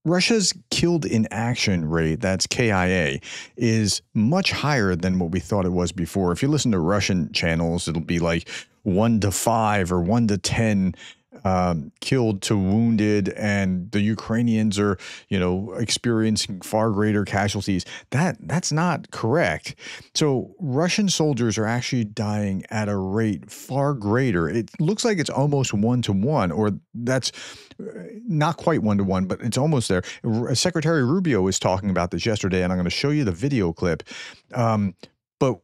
Russia's killed in action rate, that's KIA, is much higher than what we thought it was before. If you listen to Russian channels, it'll be like 1 to 5 or 1 to 10 killed to wounded, and the Ukrainians are, experiencing far greater casualties. That's not correct. So Russian soldiers are actually dying at a rate far greater. It looks like it's almost 1-to-1, or that's not quite 1-to-1, but it's almost there. Secretary Rubio was talking about this yesterday, and I'm going to show you the video clip. But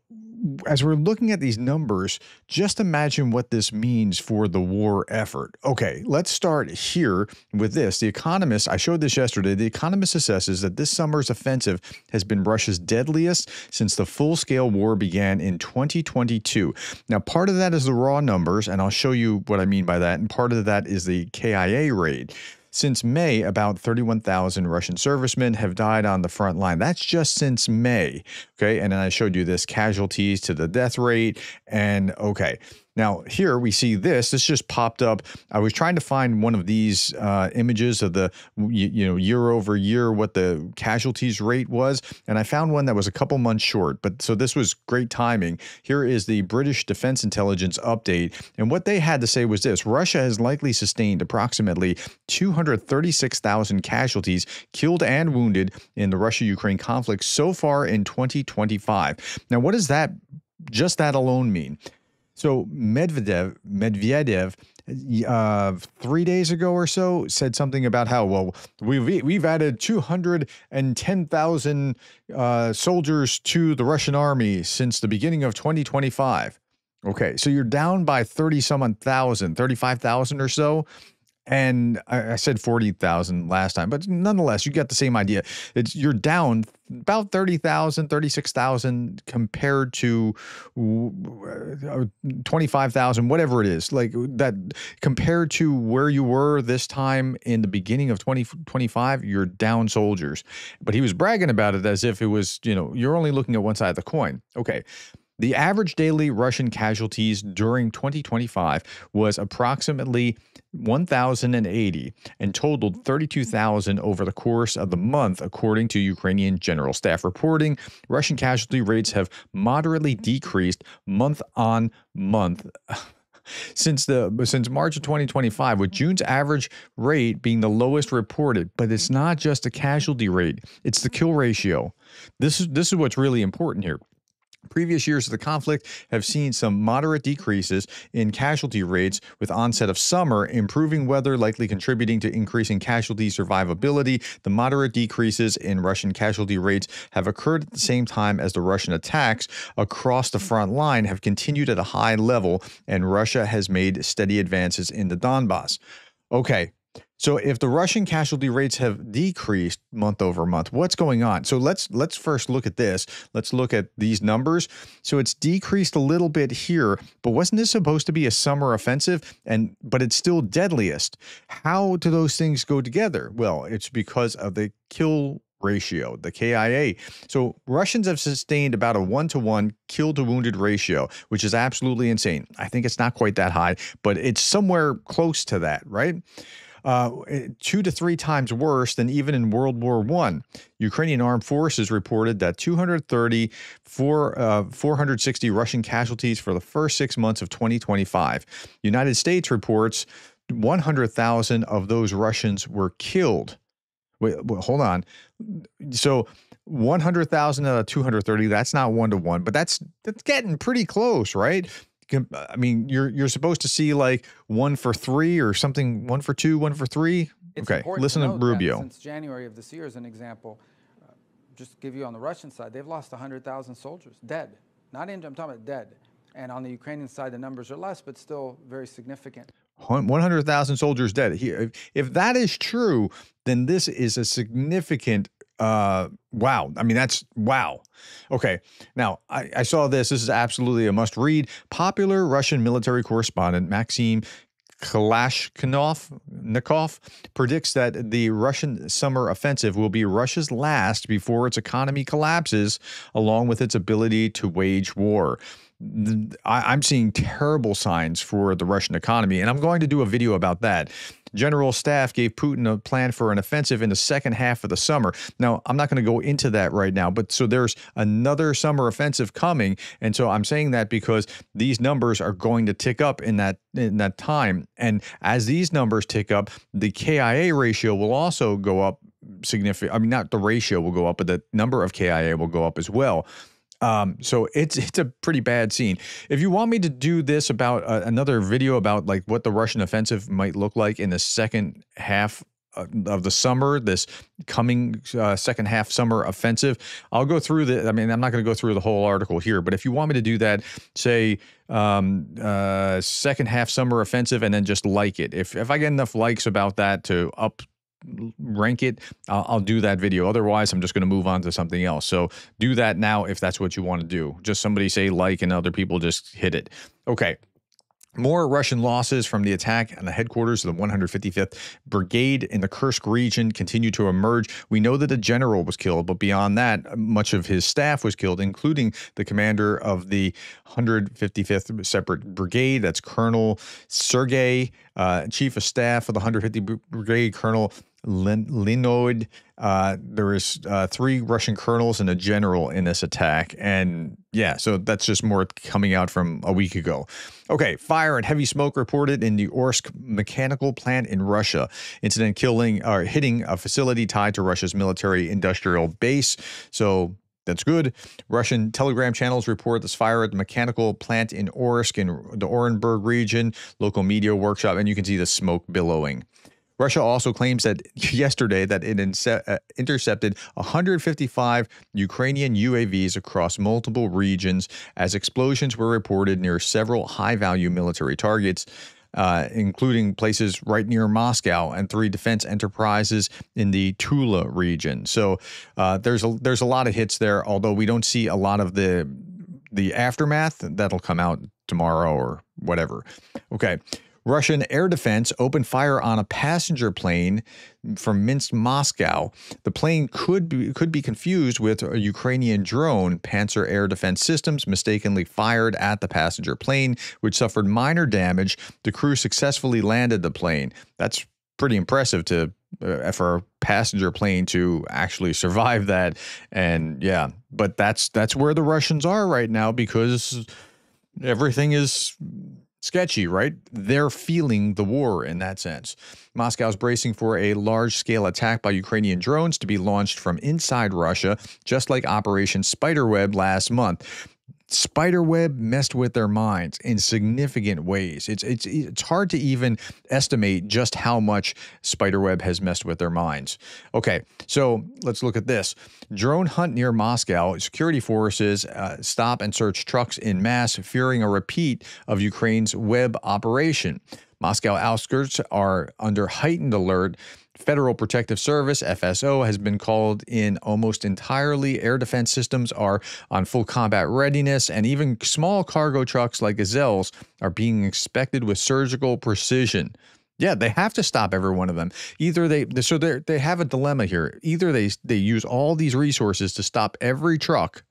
as we're looking at these numbers, just imagine what this means for the war effort. Okay, let's start here with this. The Economist, I showed this yesterday, The Economist assesses that this summer's offensive has been Russia's deadliest since the full-scale war began in 2022. Now, part of that is the raw numbers, and I'll show you what I mean by that, and part of that is the KIA rate. Since May, about 31,000 Russian servicemen have died on the front line. That's just since May, okay? And then I showed you this casualties to the death rate, and okay. Now, here we see this. This just popped up. I was trying to find one of these images of the, year over year, what the casualties rate was, and I found one that was a couple months short. But so this was great timing. Here is the British Defense Intelligence update, and what they had to say was this: Russia has likely sustained approximately 236,000 casualties, killed and wounded, in the Russia-Ukraine conflict so far in 2025. Now, what does that, just that alone, mean? So Medvedev 3 days ago or so said something about how, well, we've added 210,000 soldiers to the Russian army since the beginning of 2025. Okay, so you're down by 35,000 or so. And I said 40,000 last time, but nonetheless, you get the same idea. You're down about 30,000, 36,000 compared to 25,000, whatever it is, like that, compared to where you were this time in the beginning of 2025, you're down soldiers. But he was bragging about it as if it was, you're only looking at one side of the coin. Okay. The average daily Russian casualties during 2025 was approximately 1,080 and totaled 32,000 over the course of the month, according to Ukrainian General Staff reporting. Russian casualty rates have moderately decreased month on month since March of 2025, with June's average rate being the lowest reported. But it's not just the casualty rate, it's the kill ratio. This is what's really important here. Previous years of the conflict have seen some moderate decreases in casualty rates with onset of summer, improving weather likely contributing to increasing casualty survivability. The moderate decreases in Russian casualty rates have occurred at the same time as the Russian attacks across the front line have continued at a high level, and Russia has made steady advances in the Donbass. Okay. So if the Russian casualty rates have decreased month over month, what's going on? So let's first look at this. Let's look at these numbers. So it's decreased a little bit here, but wasn't this supposed to be a summer offensive? But it's still deadliest. How do those things go together? Well, it's because of the kill ratio, the KIA. So Russians have sustained about a 1-to-1 killed to wounded ratio, which is absolutely insane. I think it's not quite that high, but it's somewhere close to that, right? 2 to 3 times worse than even in World War I. Ukrainian armed forces reported that 460 Russian casualties for the first 6 months of 2025. United States reports 100,000 of those Russians were killed. Wait, hold on. So 100,000 out of 230, that's not 1-to-1, but that's getting pretty close, right? I mean, you're supposed to see like 1 for 3 or something, 1 for 2, 1 for 3. Okay, listen to Rubio. Since January of this year, as an example, just to give you on the Russian side, they've lost 100,000 soldiers, dead. Not injured, I'm talking about dead. And on the Ukrainian side, the numbers are less, but still very significant. 100,000 soldiers dead. If that is true, then this is a significant wow. I mean, that's wow. Okay. Now, I saw this. This is absolutely a must read. Popular Russian military correspondent Maxim Kalashnikov predicts that the Russian summer offensive will be Russia's last before its economy collapses, along with its ability to wage war. I'm seeing terrible signs for the Russian economy, and I'm going to do a video about that. General Staff gave Putin a plan for an offensive in the second half of the summer. Now, I'm not going to go into that right now, but so there's another summer offensive coming, and so I'm saying that because these numbers are going to tick up in that time, and as these numbers tick up, the KIA ratio will also go up significant. I mean, not the ratio will go up, but the number of KIA will go up as well. So it's a pretty bad scene. If you want me to do this about another video about like what the Russian offensive might look like in the second half of the summer, this coming second half summer offensive, I'll go through the. I mean, I'm not going to go through the whole article here, but if you want me to do that, say second half summer offensive, and then just like it. If I get enough likes about that to rank it, I'll do that video. Otherwise, I'm just going to move on to something else. So do that now if that's what you want to do. Just somebody say like and other people just hit it. Okay. More Russian losses from the attack on the headquarters of the 155th Brigade in the Kursk region continue to emerge. We know that a general was killed, but beyond that, much of his staff was killed, including the commander of the 155th Separate Brigade. That's Colonel Sergei, Chief of Staff of the 150th Brigade, Colonel Linoid. There is 3 Russian colonels and a general in this attack. And yeah, so that's just more coming out from a week ago. Okay, fire and heavy smoke reported in the Orsk mechanical plant in Russia. Incident hitting a facility tied to Russia's military industrial base. So that's good. Russian telegram channels report this fire at the mechanical plant in Orsk in the Orenburg region, local media workshop, and you can see the smoke billowing. Russia also claims that yesterday that it intercepted 155 Ukrainian UAVs across multiple regions as explosions were reported near several high-value military targets, including places right near Moscow and 3 defense enterprises in the Tula region. So there's a lot of hits there, although we don't see a lot of the aftermath. That'll come out tomorrow or whatever. Okay. Russian air defense opened fire on a passenger plane from Minsk, Moscow. The plane could be confused with a Ukrainian drone. Panzer Air Defense Systems mistakenly fired at the passenger plane, which suffered minor damage. The crew successfully landed the plane. That's pretty impressive for a passenger plane to actually survive that. And yeah, but that's where the Russians are right now because everything is sketchy, right? They're feeling the war in that sense. Moscow's bracing for a large-scale attack by Ukrainian drones to be launched from inside Russia, just like Operation Spiderweb last month. Spiderweb messed with their minds in significant ways. It's hard to even estimate just how much Spiderweb has messed with their minds. Okay, so let's look at this. Drone hunt near Moscow. Security forces stop and search trucks in mass, fearing a repeat of Ukraine's web operation. Moscow outskirts are under heightened alert. Federal Protective Service, FSO, has been called in almost entirely. Air defense systems are on full combat readiness, and even small cargo trucks like Gazelles are being inspected with surgical precision. Yeah, they have to stop every one of them. Either they have a dilemma here. Either they use all these resources to stop every truck,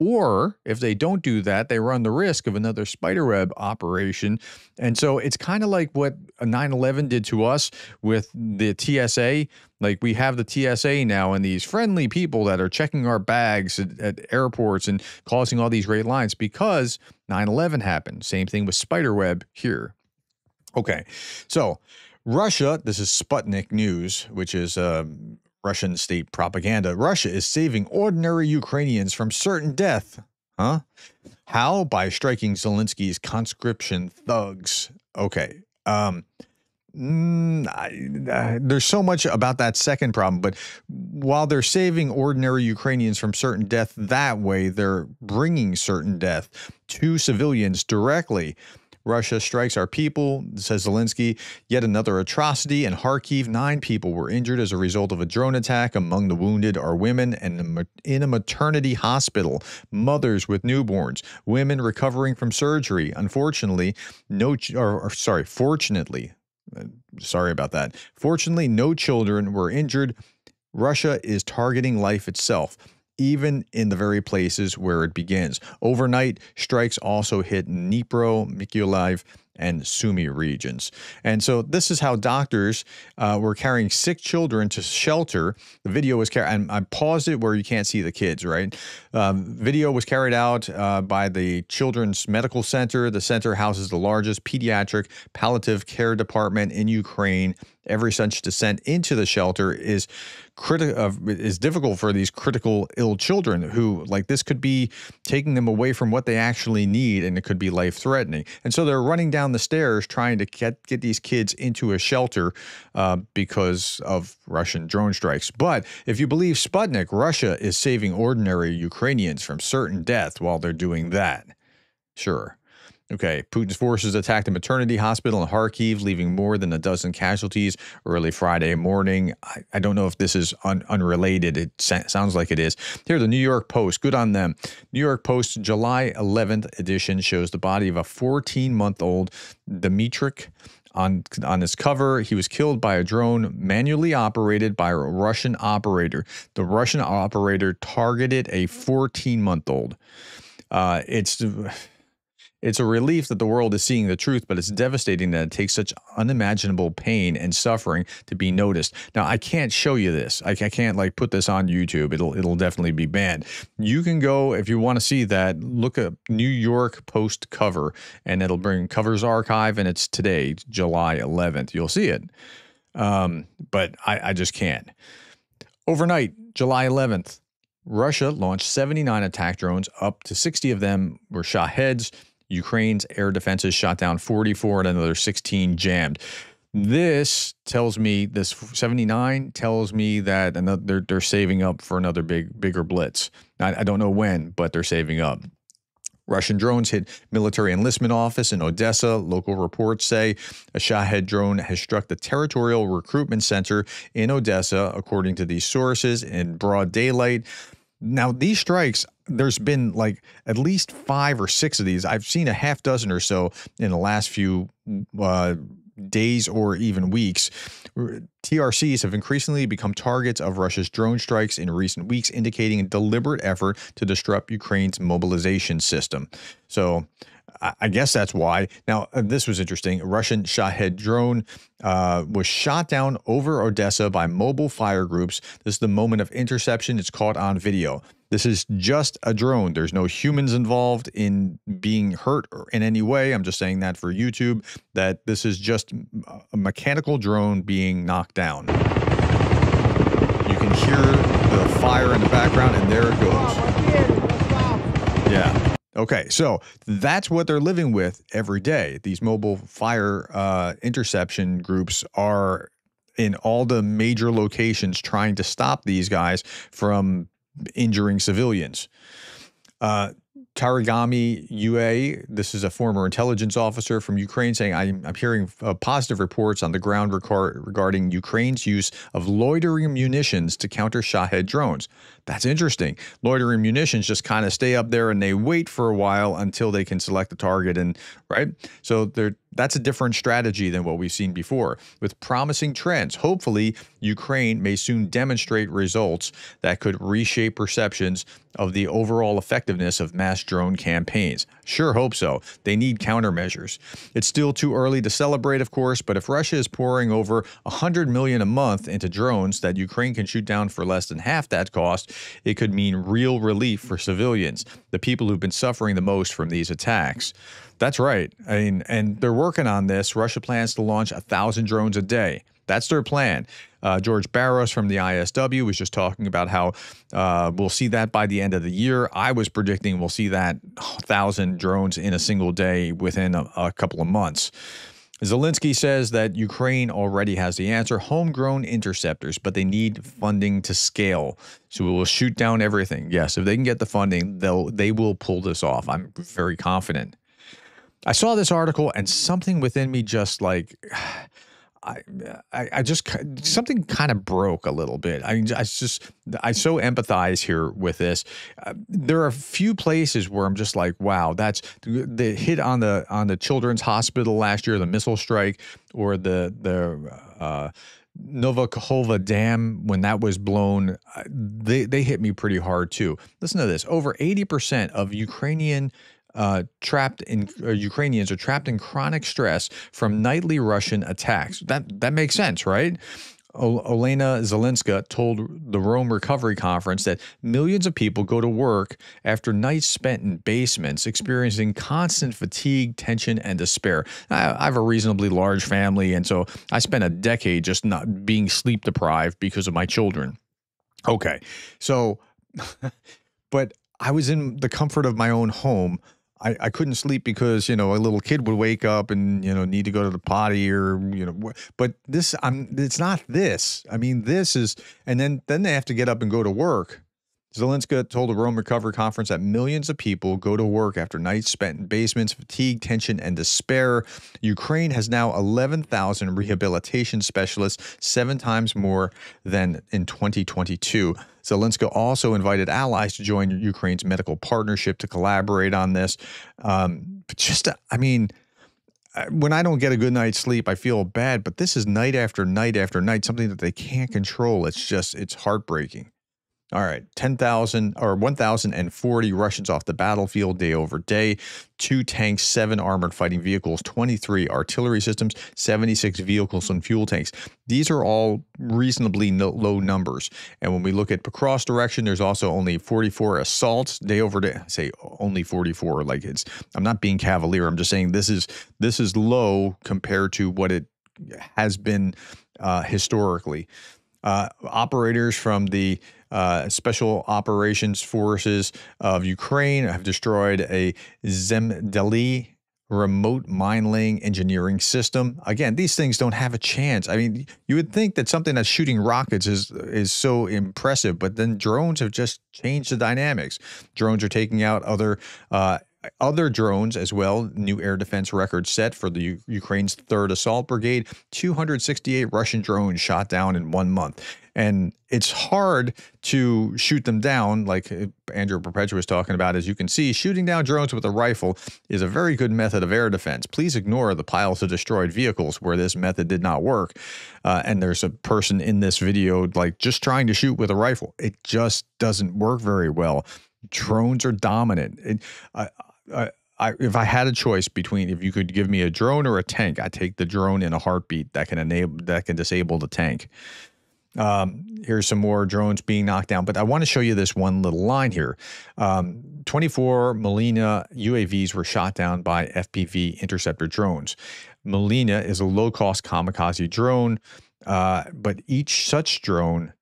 or if they don't do that, they run the risk of another spiderweb operation. And so it's kind of like what 9/11 did to us with the TSA. Like we have the TSA now and these friendly people that are checking our bags at airports and causing all these great lines because 9/11 happened. Same thing with spiderweb here. Okay, so Russia, this is Sputnik News, which is Russian state propaganda. Russia is saving ordinary Ukrainians from certain death. Huh? How? By striking Zelensky's conscription thugs. Okay. There's so much about that second problem, but while they're saving ordinary Ukrainians from certain death that way, they're bringing certain death to civilians directly. Russia strikes our people, says Zelensky. Yet another atrocity in Kharkiv. 9 people were injured as a result of a drone attack. Among the wounded are women and in a maternity hospital, mothers with newborns, women recovering from surgery. Unfortunately, fortunately, sorry about that. Fortunately, no children were injured. Russia is targeting life itself. even in the very places where it begins. Overnight, strikes also hit Dnipro, Mykolaiv, and Sumy regions. And so this is how doctors were carrying sick children to shelter. The video was carried, I paused it where you can't see the kids, right? Video was carried out by the Children's Medical Center. The center houses the largest pediatric palliative care department in Ukraine. Every such descent into the shelter is difficult for these critical ill children who, like, this could be taking them away from what they actually need, and it could be life-threatening. And so they're running down the stairs trying to get these kids into a shelter because of Russian drone strikes. But if you believe Sputnik, Russia is saving ordinary Ukrainians from certain death while they're doing that. Sure. Okay, Putin's forces attacked a maternity hospital in Kharkiv, leaving more than a dozen casualties early Friday morning. I don't know if this is unrelated. It sounds like it is. Here, the New York Post. Good on them. New York Post July 11th edition shows the body of a 14-month-old Dmitrik. On his cover, he was killed by a drone manually operated by a Russian operator. The Russian operator targeted a 14-month-old. It's a relief that the world is seeing the truth, but it's devastating that it takes such unimaginable pain and suffering to be noticed. Now, I can't show you this. I can't like put this on YouTube. It'll definitely be banned. You can go, if you want to see that, look at New York Post cover, and it'll bring Covers Archive, and it's today, July 11th. You'll see it. But I just can't. Overnight, July 11th, Russia launched 79 attack drones. Up to 60 of them were Shahed. Ukraine's air defenses shot down 44 and another 16 jammed. This tells me, this 79 tells me that they're saving up for another bigger blitz. I don't know when, but they're saving up. Russian drones hit military enlistment office in Odessa. Local reports say a Shahed drone has struck the territorial recruitment center in Odessa, according to these sources, in broad daylight. Now, these strikes, there's been like at least 5 or 6 of these. I've seen a half dozen or so in the last few days or even weeks. TRCs have increasingly become targets of Russia's drone strikes in recent weeks, indicating a deliberate effort to disrupt Ukraine's mobilization system. So I guess that's why. Now, this was interesting. A Russian Shahed drone was shot down over Odessa by mobile fire groups. This is the moment of interception. It's caught on video. This is just a drone. There's no humans involved in being hurt in any way. I'm just saying that for YouTube, that this is just a mechanical drone being knocked down. You can hear the fire in the background, and there it goes. Yeah. Okay, so that's what they're living with every day. These mobile fire interception groups are in all the major locations trying to stop these guys from injuring civilians. Tarigami UA, this is a former intelligence officer from Ukraine, saying, I'm hearing positive reports on the ground regarding Ukraine's use of loitering munitions to counter Shahed drones. That's interesting. Loitering munitions just kind of stay up there and they wait for a while until they can select the target, and right? So that's a different strategy than what we've seen before. With promising trends, hopefully Ukraine may soon demonstrate results that could reshape perceptions of the overall effectiveness of mass drone campaigns. Sure hope so. They need countermeasures. It's still too early to celebrate, of course, but if Russia is pouring over $100 million a month into drones that Ukraine can shoot down for less than half that cost, it could mean real relief for civilians, the people who've been suffering the most from these attacks. That's right. I mean, and they're working on this. Russia plans to launch 1,000 drones a day. That's their plan. George Barros from the ISW was just talking about how we'll see that by the end of the year. I was predicting we'll see that 1,000 drones in a single day within a couple of months. Zelensky says that Ukraine already has the answer, homegrown interceptors, but they need funding to scale. So we will shoot down everything. Yes, if they can get the funding, they will pull this off. I'm very confident. I saw this article and something within me just like, I just, something kind of broke a little bit. I so empathize here with this. There are a few places where I'm just like, wow, that's the hit on the children's hospital last year, the missile strike, or the Novakova Dam, when that was blown, they hit me pretty hard too. Listen to this: over 80% of Ukrainians are trapped in chronic stress from nightly Russian attacks. That makes sense, right? Olena Zelenska told the Rome Recovery Conference that millions of people go to work after nights spent in basements, experiencing constant fatigue, tension, and despair. I have a reasonably large family, and so I spent a decade just not being sleep deprived because of my children. Okay, so, but I was in the comfort of my own home. I couldn't sleep because, a little kid would wake up and, need to go to the potty or, but it's not this. I mean, this is, and then they have to get up and go to work. Zelenska told the Rome Recovery Conference that millions of people go to work after nights spent in basements, fatigue, tension, and despair. Ukraine has now 11,000 rehabilitation specialists, 7 times more than in 2022. Zelenska also invited allies to join Ukraine's medical partnership to collaborate on this. When I don't get a good night's sleep, I feel bad, but this is night after night after night, something that they can't control. It's heartbreaking. All right, 1,040 Russians off the battlefield day over day, 2 tanks, 7 armored fighting vehicles, 23 artillery systems, 76 vehicles and fuel tanks. These are all reasonably low numbers. And when we look at cross direction, there's also only 44 assaults day over day. I say only 44, like I'm not being cavalier. I'm just saying this is low compared to what it has been historically. Operators from the Special Operations Forces of Ukraine have destroyed a Zemdali remote mine laying engineering system. Again, these things don't have a chance. I mean, you would think that something that's shooting rockets is so impressive, but then drones have just changed the dynamics. Drones are taking out other drones as well. New air defense record set for the Ukraine's 3rd Assault Brigade. 268 Russian drones shot down in 1 month. And it's hard to shoot them down, like Andrew Perpetua was talking about. As you can see, shooting down drones with a rifle is a very good method of air defense. Please ignore the piles of destroyed vehicles where this method did not work. And there's a person in this video just trying to shoot with a rifle. It just doesn't work very well. Drones are dominant. If I had a choice between if you could give me a drone or a tank, I'd take the drone in a heartbeat that can disable the tank. Here's some more drones being knocked down, but I want to show you this one little line here. 24 Melina UAVs were shot down by FPV interceptor drones. Melina is a low-cost kamikaze drone, but each such drone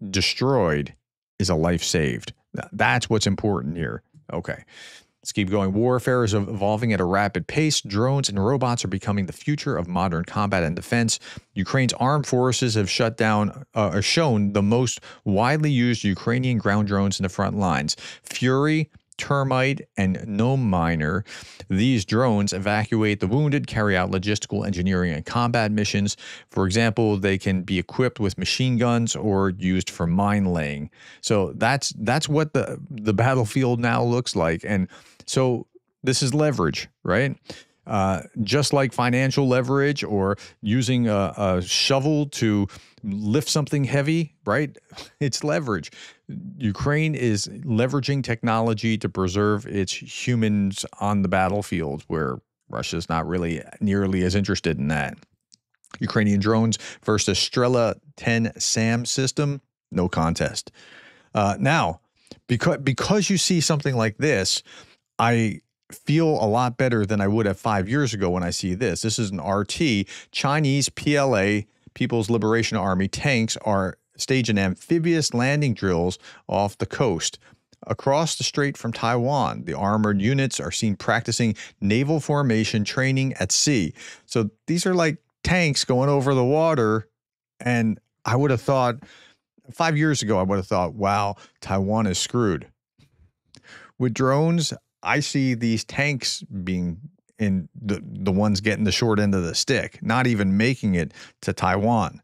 destroyed is a life saved. That's what's important here. Okay. Let's keep going. Warfare is evolving at a rapid pace. Drones and robots are becoming the future of modern combat and defense. Ukraine's armed forces have shown the most widely used Ukrainian ground drones in the front lines. Fury, Termite, and Gnome Miner. These drones evacuate the wounded, carry out logistical engineering and combat missions. For example, they can be equipped with machine guns or used for mine laying. So that's what the battlefield now looks like. And so this is leverage, right? Just like financial leverage or using a shovel to lift something heavy, right? It's leverage. Ukraine is leveraging technology to preserve its humans on the battlefield, where Russia's not really nearly as interested in that. Ukrainian drones versus the Strela 10 SAM system, no contest. Now, because you see something like this, I feel a lot better than I would have 5 years ago when I see this. This is an RT. Chinese PLA, People's Liberation Army tanks are staging amphibious landing drills off the coast. Across the strait from Taiwan, the armored units are seen practicing naval formation training at sea. So these are like tanks going over the water. And I would have thought, 5 years ago, I would have thought, wow, Taiwan is screwed. With drones, I see these tanks being in the ones getting the short end of the stick, not even making it to Taiwan.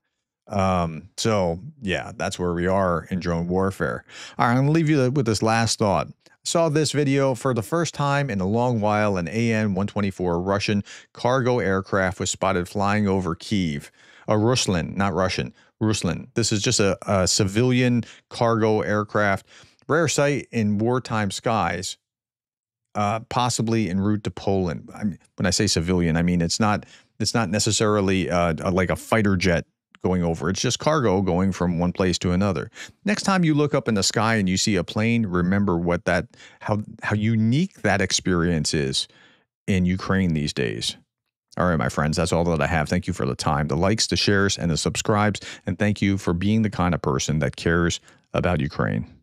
So yeah, that's where we are in drone warfare. All right, I'm gonna leave you with this last thought. I saw this video for the first time in a long while. An AN-124 Russian cargo aircraft was spotted flying over Kyiv. a Ruslan, not Russian, Ruslan. This is just a civilian cargo aircraft, rare sight in wartime skies, possibly en route to Poland. I mean, when I say civilian, I mean it's not necessarily like a fighter jet going over. It's just cargo going from one place to another. Next time you look up in the sky and you see a plane, remember how unique that experience is in Ukraine these days. All right, my friends, that's all that I have. Thank you for the time, the likes, the shares, and the subscribes, and thank you for being the kind of person that cares about Ukraine.